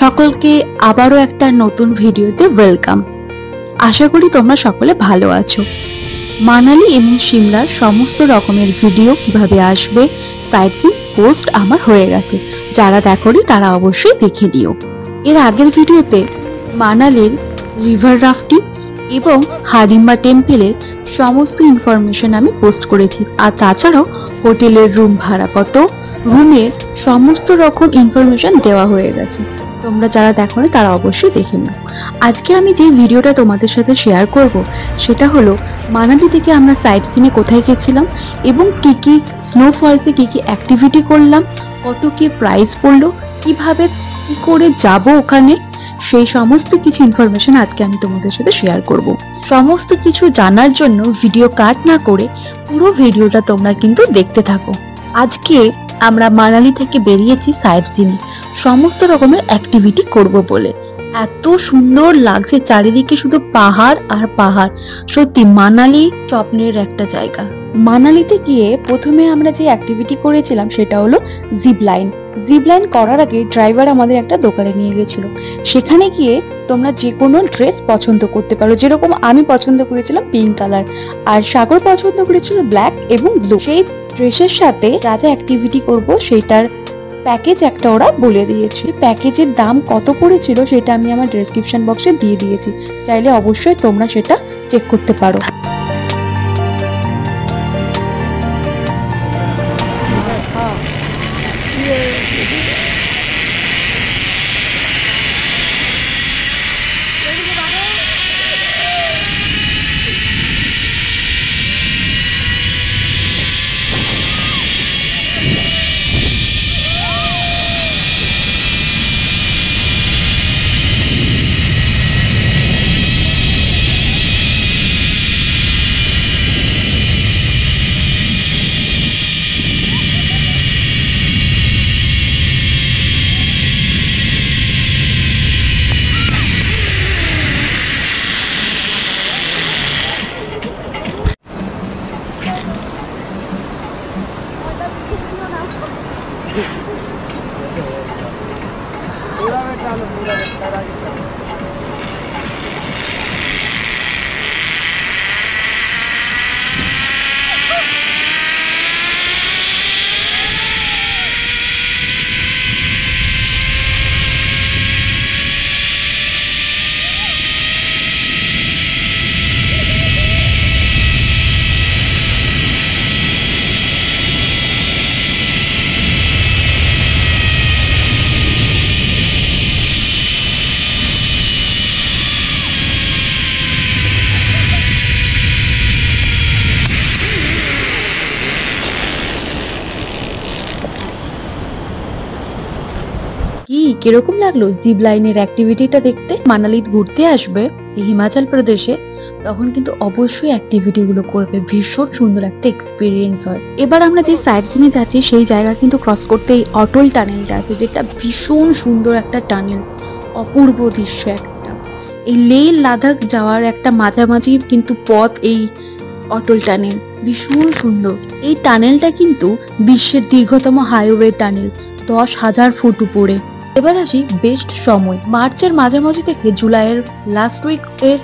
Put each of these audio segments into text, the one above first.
সকলকে আবারও একটা নতুন ভিডিওতে ওয়েলকাম। আশা করি তোমরা সকলে ভালো আছো। মানালি এবং সিমলার সমস্ত রকমের ভিডিও কিভাবে আসবে, সাইট সিন পোস্ট আমার হয়ে গেছে। যারা দেখোনি তারা অবশ্যই দেখে নিও। এর আগের ভিডিওতে মানালির রিভার রাফটিং এবং হারিম্বা টেম্পলের সমস্ত ইনফরমেশন আমি পোস্ট করেছি। আর তাছাড়াও হোটেলের রুম ভাড়া কত, রুমের সমস্ত রকম ইনফরমেশন দেওয়া হয়ে গেছে। তোমরা যারা দেখোনি তারা অবশ্যই দেখে নাও। আজকে আমি যে ভিডিওটা তোমাদের সাথে শেয়ার করব সেটা হলো মানালি থেকে আমরা সাইট সিনে কোথায় গেছিলাম এবং কি কি স্নোফলসে কি কি অ্যাক্টিভিটি করলাম, কত কি প্রাইস পড়লো, কিভাবে কি করে যাব ওখানে, সেই সমস্ত কিছু ইনফরমেশন আজকে আমি তোমাদের সাথে শেয়ার করব। সমস্ত কিছু জানার জন্য ভিডিও কাট না করে পুরো ভিডিওটা তোমরা কিন্তু দেখতে থাকো। আজকে আমরা মানালি থেকে বেরিয়েছি সাইট সিনে সমস্ত রকমের অ্যাক্টিভিটি করব বলে। এত সুন্দর লাগছে চারিদিকে, শুধু পাহাড় আর পাহাড়। সত্যি মানালি স্বপ্নের একটা জায়গা। মানালিতে গিয়ে প্রথমে আমরা যে অ্যাক্টিভিটি করেছিলাম সেটা হলো জিপলাইন। জিপলাইন করার আগে ড্রাইভার আমাদের একটা দোকানে নিয়ে গেছিল। সেখানে গিয়ে তোমরা যে কোনো ড্রেস পছন্দ করতে পারো, যেরকম আমি পছন্দ করেছিলাম পিঙ্ক কালার আর সাগর পছন্দ করেছিল ব্ল্যাক এবং ব্লু। সেই ড্রেসের সাথে যা যা অ্যাক্টিভিটি করব সেটার প্যাকেজ একটা ওরা বলে দিয়েছে। প্যাকেজের দাম কত পড়েছিল সেটা আমি আমার ডেসক্রিপশন বক্সে দিয়ে দিয়েছি, চাইলে অবশ্যই তোমরা সেটা চেক করতে পারো। কিরকম লাগলো জিপ লাইনের অ্যাক্টিভিটিটা দেখতে? মানালি ঘুরতে আসবে হিমাচল প্রদেশে, তখন কিন্তু অবশ্যই অ্যাক্টিভিটি গুলো করবে। ভীষণ সুন্দর একটা এক্সপিরিয়েন্স হয়। এবার আমরা যে সাইট সিনে যাচ্ছি সেই জায়গা কিন্তু ক্রস করতে এই অটল টানেলটা আছে, যেটা ভীষণ সুন্দর একটা টানেল, অপূর্ব দৃশ্য একটা। এই লেহ লাদাখ যাওয়ার একটা মাঝামাঝি কিন্তু পথ এই অটল টানেল, ভীষণ সুন্দর। এই টানেলটা কিন্তু বিশ্বের দীর্ঘতম হাইওয়ে টানেল, 10,000 ফুট উপরে। এবার আসি বেস্ট সময়, মার্চের মাঝামাঝি থেকে জুলাইয়ের লাস্ট উইক এর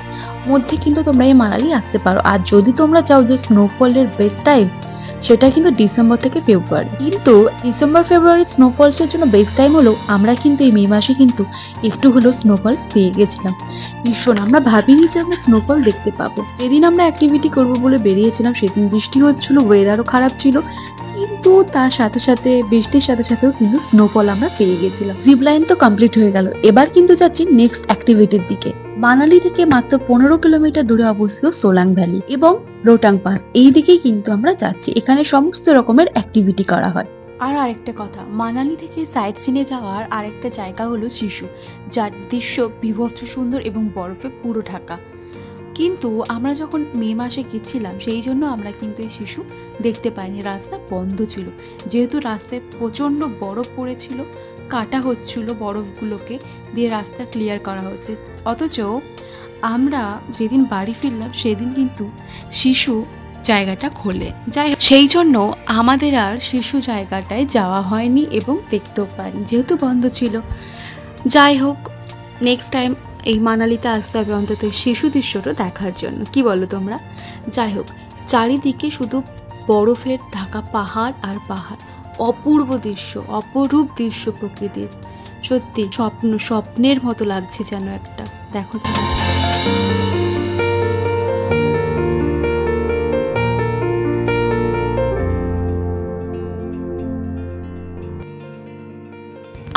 মধ্যে কিন্তু তোমরা এই মানালি আসতে পারো। আর যদি তোমরা চাও যে স্নোফলের বেস্ট টাইম, সেটা কিন্তু ডিসেম্বর থেকে ফেব্রুয়ারি। কিন্তু ডিসেম্বর ফেব্রুয়ারি স্নোফলস এর জন্য বেস্ট টাইম হলো আমরা কিন্তু এই মে মাসে কিন্তু একটু হলেও স্নোফলস পেয়ে গেছিলাম। ভীষণ আমরা ভাবিনি যে আমরা স্নোফল দেখতে পাবো। যেদিন আমরা অ্যাক্টিভিটি করবো বলে বেরিয়েছিলাম সেদিন বৃষ্টি হচ্ছিল, ওয়েদারও খারাপ ছিল, কিন্তু তার সাথে সাথে বৃষ্টির সাথে সাথেও কিন্তু স্নোফল আমরা পেয়ে গেছিলাম। জিপ লাইন তো কমপ্লিট হয়ে গেল। এবার কিন্তু যাচ্ছি নেক্সট অ্যাক্টিভিটির দিকে। মানালি থেকে মাত্র 15 কিলোমিটার দূরে অবস্থিত সোলাং ভ্যালি এবং রোটাং পাস, এই দিকেই কিন্তু আমরা যাচ্ছি। এখানে সমস্ত রকমের অ্যাক্টিভিটি করা হয়। আর আরেকটা কথা, মানালি থেকে সাইট সিনে যাওয়ার আরেকটা জায়গা হলো শিশু, যার দৃশ্য বিভৎস সুন্দর এবং বরফে পুরো ঢাকা। কিন্তু আমরা যখন মে মাসে গেছিলাম সেই জন্য আমরা কিন্তু এই শিশু দেখতে পাইনি, রাস্তা বন্ধ ছিল। যেহেতু রাস্তায় প্রচণ্ড বরফ পড়েছিল, কাটা হচ্ছিল বরফগুলোকে দিয়ে, রাস্তা ক্লিয়ার করা হচ্ছে। অথচ আমরা যেদিন বাড়ি ফিরলাম সেদিন কিন্তু শিশু জায়গাটা খোলে। যাই সেই জন্য আমাদের আর শিশু জায়গাটায় যাওয়া হয়নি এবং দেখতেও পাইনি, যেহেতু বন্ধ ছিল। যাই হোক, নেক্সট টাইম এই মানালিতে আসতে হবে অন্তত শিশু দৃশ্যটা দেখার জন্য, কি বলো তোমরা? যাই হোক, চারিদিকে শুধু বরফের ঢাকা পাহাড় আর পাহাড়, অপূর্ব দৃশ্য, অপরূপ দৃশ্য প্রকৃতির, সত্যি স্বপ্নের মতো লাগছে যেন একটা। দেখো তো।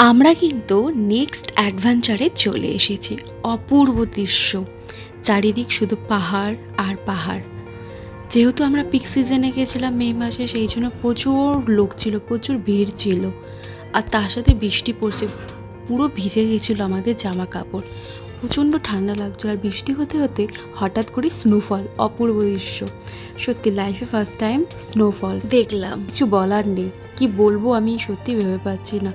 আমরা কিন্তু নেক্সট অ্যাডভেঞ্চারে চলে এসেছি। অপূর্ব দৃশ্য, চারিদিক শুধু পাহাড় আর পাহাড়। যেহেতু আমরা পিক সিজনে গেছিলাম মে মাসে, সেই জন্য প্রচুর লোক ছিল, প্রচুর ভিড় ছিল, আর তার সাথে বৃষ্টি পড়ছে, পুরো ভিজে গেছিলো আমাদের জামা কাপড়, প্রচণ্ড ঠান্ডা লাগছিল। আর বৃষ্টি হতে হতে হঠাৎ করে স্নোফল, অপূর্ব দৃশ্য। সত্যি লাইফে ফার্স্ট টাইম স্নোফল দেখলাম, কিছু বলার নেই, কি বলবো আমি সত্যি ভেবে পাচ্ছি না।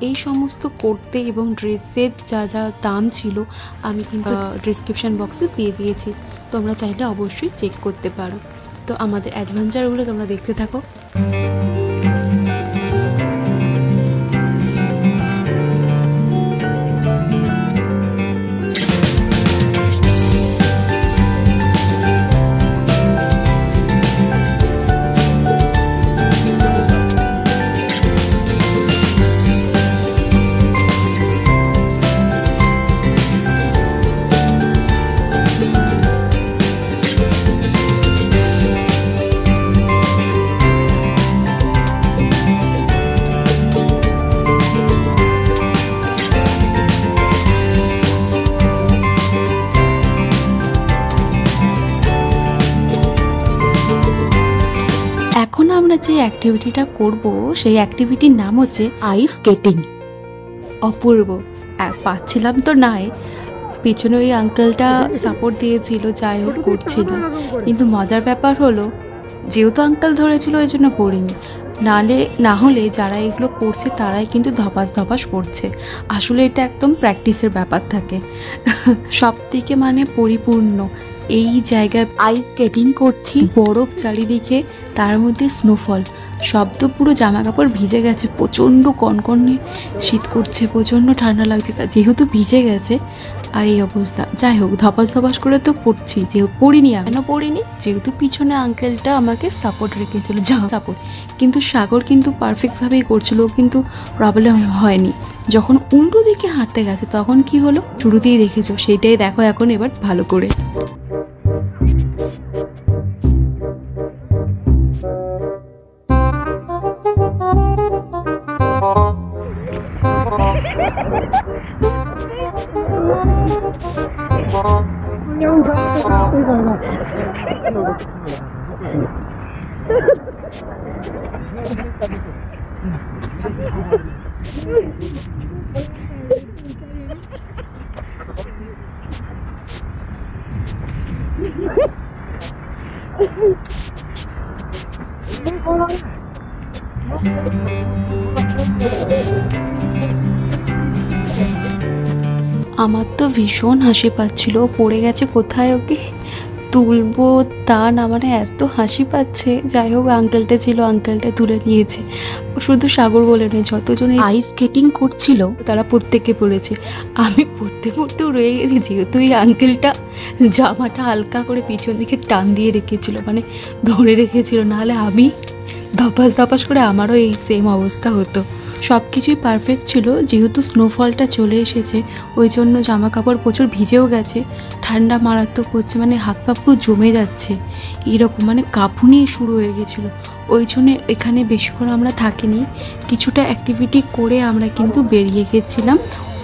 এই সমস্ত করতে এবং ড্রেসের যা যা দাম ছিল আমি কিন্তু ডিসক্রিপশান বক্সে দিয়ে দিয়েছি, তোমরা চাইলে অবশ্যই চেক করতে পারো। তো আমাদের অ্যাডভেঞ্চারগুলো তোমরা দেখতে থাকো। এখন আমরা যে অ্যাক্টিভিটিটা করব সেই অ্যাক্টিভিটির নাম হচ্ছে আইস স্কেটিং। অপূর্ব, পাচ্ছিলাম তো নাই, পেছনে ওই আঙ্কেলটা সাপোর্ট দিয়েছিল, যাই হোক করছিলাম। কিন্তু মজার ব্যাপার হলো, যেহেতু আঙ্কেল ধরেছিল ওই জন্য পড়িনি, না হলে যারা এগুলো করছে তারাই কিন্তু ধপাস ধপাস পড়ছে। আসলে এটা একদম প্র্যাকটিসের ব্যাপার থাকে। সব থেকে মানে পরিপূর্ণ এই জায়গায় আইস স্কেটিং করছি, বরফ চারিদিকে, তার মধ্যে স্নোফল, শব্দ, পুরো জামা কাপড় ভিজে গেছে, প্রচণ্ড কনকনে শীত করছে, প্রচণ্ড ঠান্ডা লাগছে যেহেতু ভিজে গেছে, আর এই অবস্থা। যাই হোক, ধপাস ধপাস করে তো পড়ছি, যেহেতু পড়িনি, কেন পড়িনি, যেহেতু পিছনে আঙ্কেলটা আমাকে সাপোর্ট রেখেছিল, সাপোর্ট। কিন্তু সাগর কিন্তু পারফেক্টভাবেই করছিল, কিন্তু প্রবলেম হয়নি। যখন উল্টো দিকে হাঁটতে গেছে তখন কি হলো শুরুতেই দেখেছো, সেইটাই দেখো এখন এবার ভালো করে। আমার তো ভীষণ হাসি পাচ্ছিল, পড়ে গেছে কোথায়, ওকে তুলবো তা না, মানে এত হাসি পাচ্ছে। যাই হোক, আঙ্কেলটা ছিল, আঙ্কেলটা তুলে নিয়েছে। শুধু সাগর বলে নয়, যতজন আইস স্কেটিং করছিল তারা প্রত্যেকে পড়েছে। আমি পড়তে পড়তেও রয়ে গেছি, যেহেতু এই আঙ্কেলটা জামাটা হালকা করে পিছন দিকে টান দিয়ে রেখেছিল, মানে ধরে রেখেছিল, নাহলে আমি ধপাস ধপাস করে আমারও এই সেম অবস্থা হতো। সব কিছুই পারফেক্ট ছিল, যেহেতু স্নোফলটা চলে এসেছে ওই জন্য জামা কাপড় প্রচুর ভিজেও গেছে, ঠান্ডা মারাত্মক হচ্ছে, মানে হাত পা পুরো জমে যাচ্ছে এরকম, মানে কাঁপুনি শুরু হয়ে গেছিলো। ওই জন্য এখানে বেশিক্ষণ আমরা থাকিনি, কিছুটা অ্যাক্টিভিটি করে আমরা কিন্তু বেরিয়ে গেছিলাম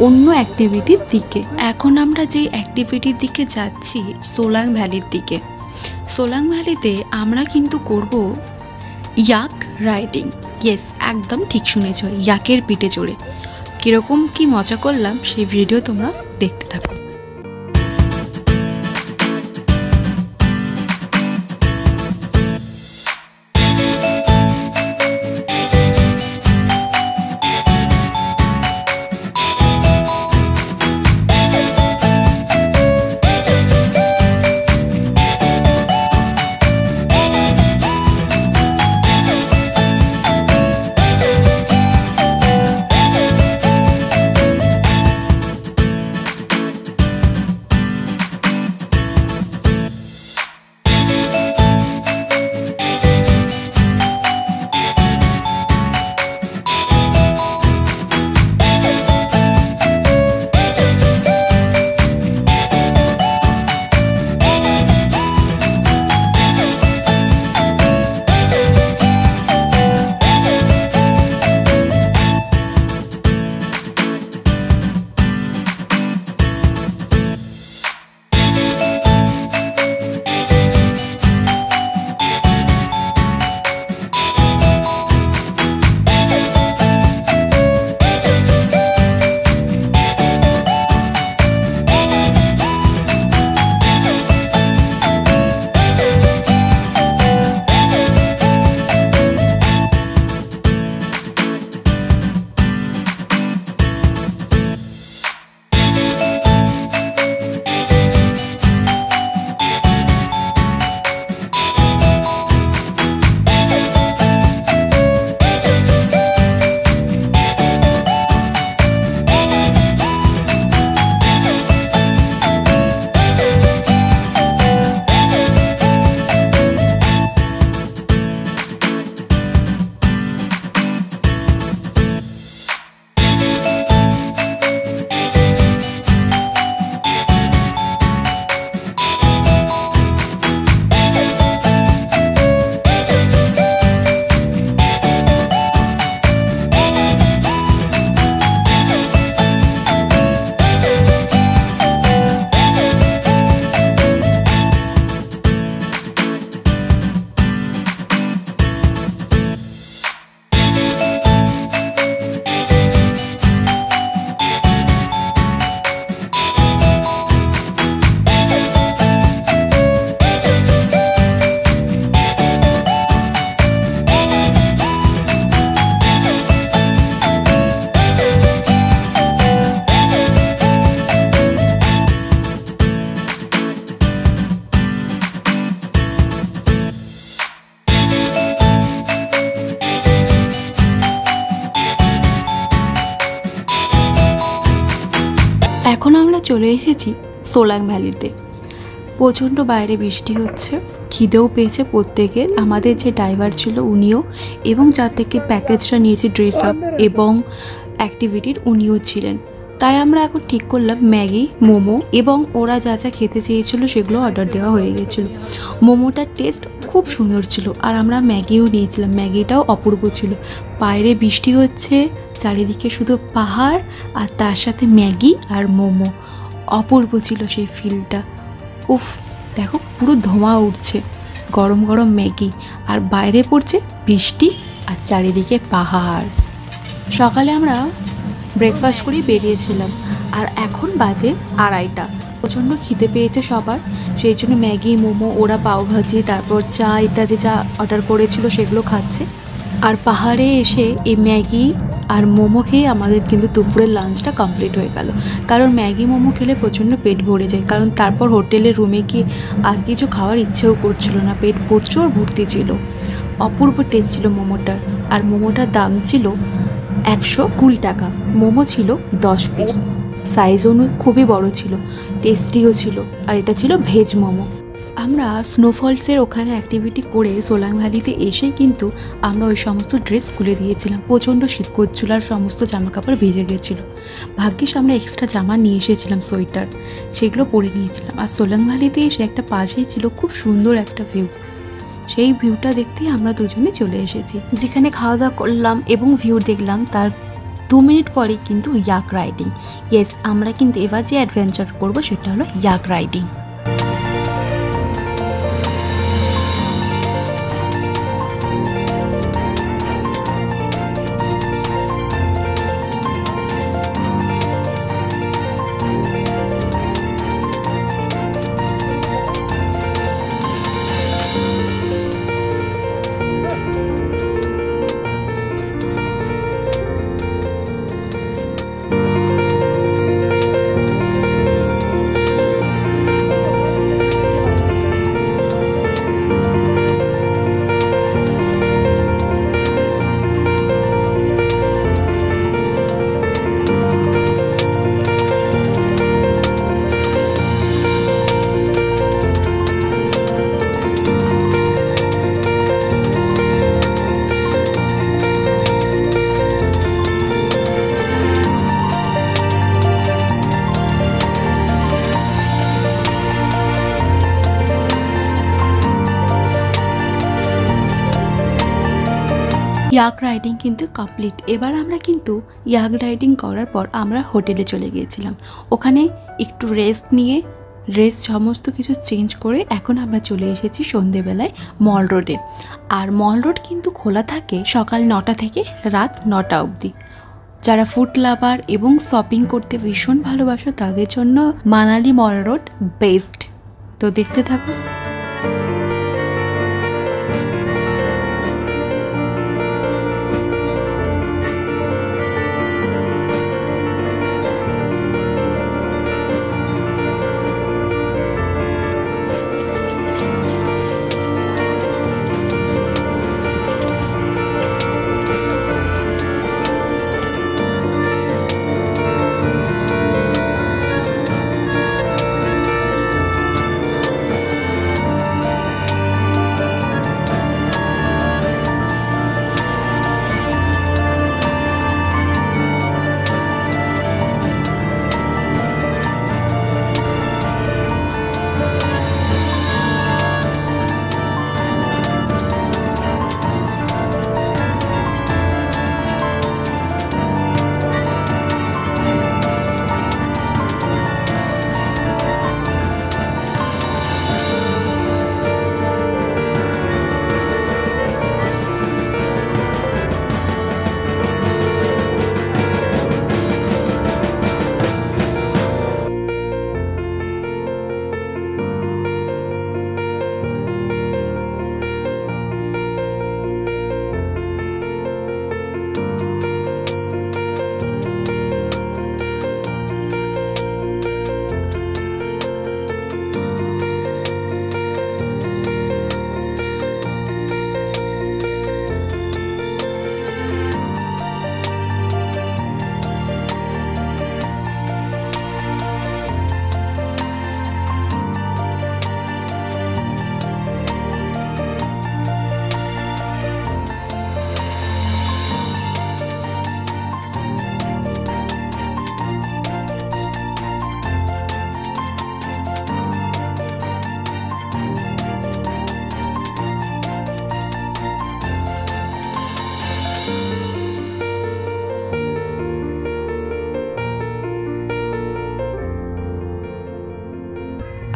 অন্য অ্যাক্টিভিটির দিকে। এখন আমরা যে অ্যাক্টিভিটির দিকে যাচ্ছি সোলাং ভ্যালির দিকে। সোলাং ভ্যালিতে আমরা কিন্তু করব ইয়াক রাইডিং। ইয়েস, একদম ঠিক শুনেছ, ইয়াকের পিঠে চড়ে। কীরকম কি মজা করলাম সেই ভিডিও তোমরা দেখতে থাকো। এখন আমরা চলে এসেছি সোলাং ভ্যালিতে। প্রচণ্ড বাইরে বৃষ্টি হচ্ছে, খিদেও পেয়েছে প্রত্যেকের। আমাদের যে ড্রাইভার ছিল উনিও, এবং যার থেকে প্যাকেজটা নিয়েছি ড্রেস আপ এবং অ্যাক্টিভিটির উনিও ছিলেন। তাই আমরা এখন ঠিক করলাম ম্যাগি, মোমো এবং ওরা যা যা খেতে চেয়েছিল সেগুলো অর্ডার দেওয়া হয়ে গেছিলো। মোমোটার টেস্ট খুব সুন্দর ছিল, আর আমরা ম্যাগিও নিয়েছিলাম। ম্যাগিটাও অপূর্ব ছিল। বাইরে বৃষ্টি হচ্ছে, চারিদিকে শুধু পাহাড়, আর তার সাথে ম্যাগি আর মোমো। অপূর্ব ছিল সেই ফিলটা। উফ, দেখো পুরো ধোঁয়া উঠছে, গরম গরম ম্যাগি, আর বাইরে পড়ছে বৃষ্টি, আর চারিদিকে পাহাড়। সকালে আমরা ব্রেকফাস্ট করেই বেরিয়েছিলাম, আর এখন বাজে 2:30। প্রচণ্ড খিদে পেয়েছে সবার, সেই জন্য ম্যাগি, মোমো, ওরা পাওভাজি, তারপর চা ইত্যাদি যা অর্ডার করেছিল সেগুলো খাচ্ছে। আর পাহাড়ে এসে এই ম্যাগি আর মোমো খেয়ে আমাদের কিন্তু দুপুরের লাঞ্চটা কমপ্লিট হয়ে গেল। কারণ ম্যাগি মোমো খেলে প্রচণ্ড পেট ভরে যায়, কারণ তারপর হোটেলের রুমে গিয়ে আর কিছু খাওয়ার ইচ্ছেও করছিল না, পেট প্রচুর ভর্তি ছিল। অপূর্ব টেস্ট ছিল মোমোটার, আর মোমোটার দাম ছিল 120 টাকা। মোমো ছিল 10 পিস, সাইজও খুবই বড় ছিল, টেস্টিও ছিল, আর এটা ছিল ভেজ মোমো। আমরা স্নোফলসের ওখানে অ্যাক্টিভিটি করে সোলাং ভ্যালিতে এসেই কিন্তু আমরা ওই সমস্ত ড্রেস খুলে দিয়েছিলাম। প্রচণ্ড শীত করছিল, আর সমস্ত জামাকাপড় ভিজে গেছিলো। ভাগ্যিস আমরা এক্সট্রা জামা নিয়ে এসেছিলাম, সোয়েটার, সেগুলো পরে নিয়েছিলাম। আর সোলাং ভ্যালিতে এসে একটা পাশেই ছিল খুব সুন্দর একটা ভিউ, সেই ভিউটা দেখতেই আমরা দুজনে চলে এসেছি। যেখানে খাওয়া দাওয়া করলাম এবং ভিউ দেখলাম, তার 2 মিনিট পরেই কিন্তু ইয়াক রাইডিং। ইয়েস, আমরা কিন্তু এবার যে অ্যাডভেঞ্চার করবো সেটা হলো ইয়াক রাইডিং। ইয়াক রাইডিং কিন্তু কমপ্লিট। এবার আমরা কিন্তু ইয়াক রাইডিং করার পর আমরা হোটেলে চলে গিয়েছিলাম। ওখানে একটু রেস্ট নিয়ে, সমস্ত কিছু চেঞ্জ করে এখন আমরা চলে এসেছি সন্ধেবেলায় মল রোডে। আর মল রোড কিন্তু খোলা থাকে সকাল 9টা থেকে রাত 9টা অবধি। যারা ফুড লাভার এবং শপিং করতে ভীষণ ভালোবাসো তাদের জন্য মানালি মল রোড বেস্ট। তো দেখতে থাকো।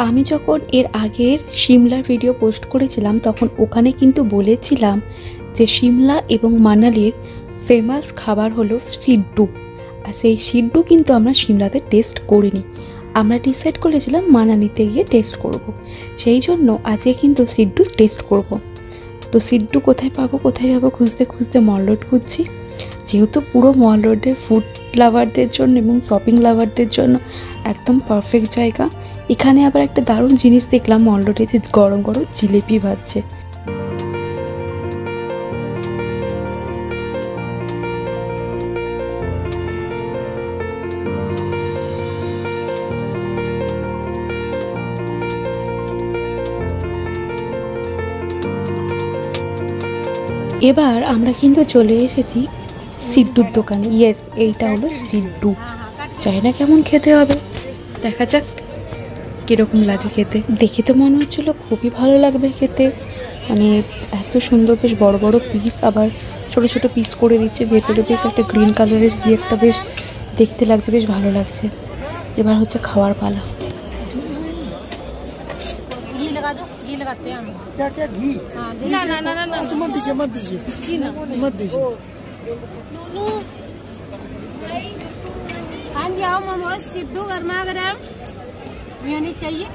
আমি যখন এর আগের সিমলার ভিডিও পোস্ট করেছিলাম তখন ওখানে কিন্তু বলেছিলাম যে সিমলা এবং মানালির ফেমাস খাবার হলো সিড্ডু। আর সেই সিড্ডু কিন্তু আমরা সিমলাতে টেস্ট করিনি, আমরা ডিসাইড করেছিলাম মানালিতে গিয়ে টেস্ট করব। সেই জন্য আজকে কিন্তু সিড্ডু টেস্ট করব। তো সিড্ডু কোথায় পাবো খুঁজতে খুঁজতে মল রোড খুঁজছি, যেহেতু পুরো মল রোডে ফুড লাভারদের জন্য এবং শপিং লাভারদের জন্য একদম পারফেক্ট জায়গা। এখানে আবার একটা দারুণ জিনিস দেখলাম, মল রোডে যে গরম গরম জিলিপি ভাজছে। এবার আমরা কিন্তু চলে এসেছি সিড্ডুর দোকানে। ইয়েস, এইটা হলো সিড্ডু। জানি না কেমন খেতে হবে, দেখা যাক কীরকম লাগে খেতে। দেখে তো মনে হচ্ছিলো খুবই ভালো লাগবে খেতে, মানে এত সুন্দর, বেশ বড় বড় পিস, আবার ছোট ছোট পিস করে দিচ্ছে। ভেতরে বেশ একটা গ্রিন কালারের কি একটা বেশ দেখতে লাগছে, বেশ ভালো লাগছে। এবার হচ্ছে খাওয়ার পালা। घी लगाते हैं हम। क्या क्या घी? हाँ, ना ना ना ना कुछ मत दीजिए मत दीजिए। हाँ जी, आओ मोमोज सिड्डू गर्मा गरम। मेयोनीज चाहिए?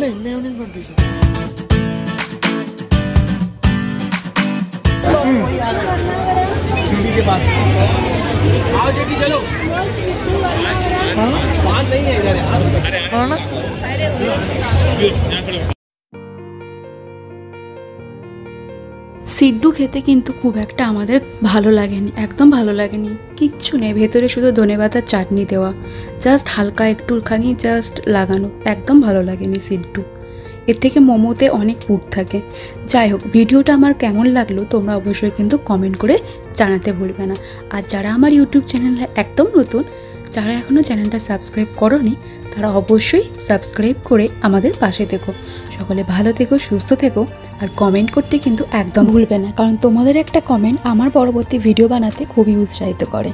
नहीं, मेयोनीज मत दीजिए। आओ जेकी चलो। बात नहीं है इधर। हाँ ना। সিড্ডু খেতে কিন্তু খুব একটা আমাদের ভালো লাগেনি, একদম ভালো লাগেনি, কিচ্ছু নেই ভেতরে, শুধু ধনেপাতার চাটনি দেওয়া, জাস্ট হালকা একটুখানি জাস্ট লাগানো, একদম ভালো লাগেনি সিড্ডু। এর থেকে মোমোতে অনেক পুর থাকে। যাই হোক, ভিডিওটা আমার কেমন লাগলো তোমরা অবশ্যই কিন্তু কমেন্ট করে জানাতে ভুলবে না। আর যারা আমার ইউটিউব চ্যানেলে একদম নতুন, যারা এখনও চ্যানেলটা সাবস্ক্রাইব করোনি, তারা অবশ্যই সাবস্ক্রাইব করে আমাদের পাশে থেকো। সকলে ভালো থেকো, সুস্থ থেকো, আর কমেন্ট করতে কিন্তু একদম ভুলবে না, কারণ তোমাদের একটা কমেন্ট আমার পরবর্তী ভিডিও বানাতে খুবই উৎসাহিত করে।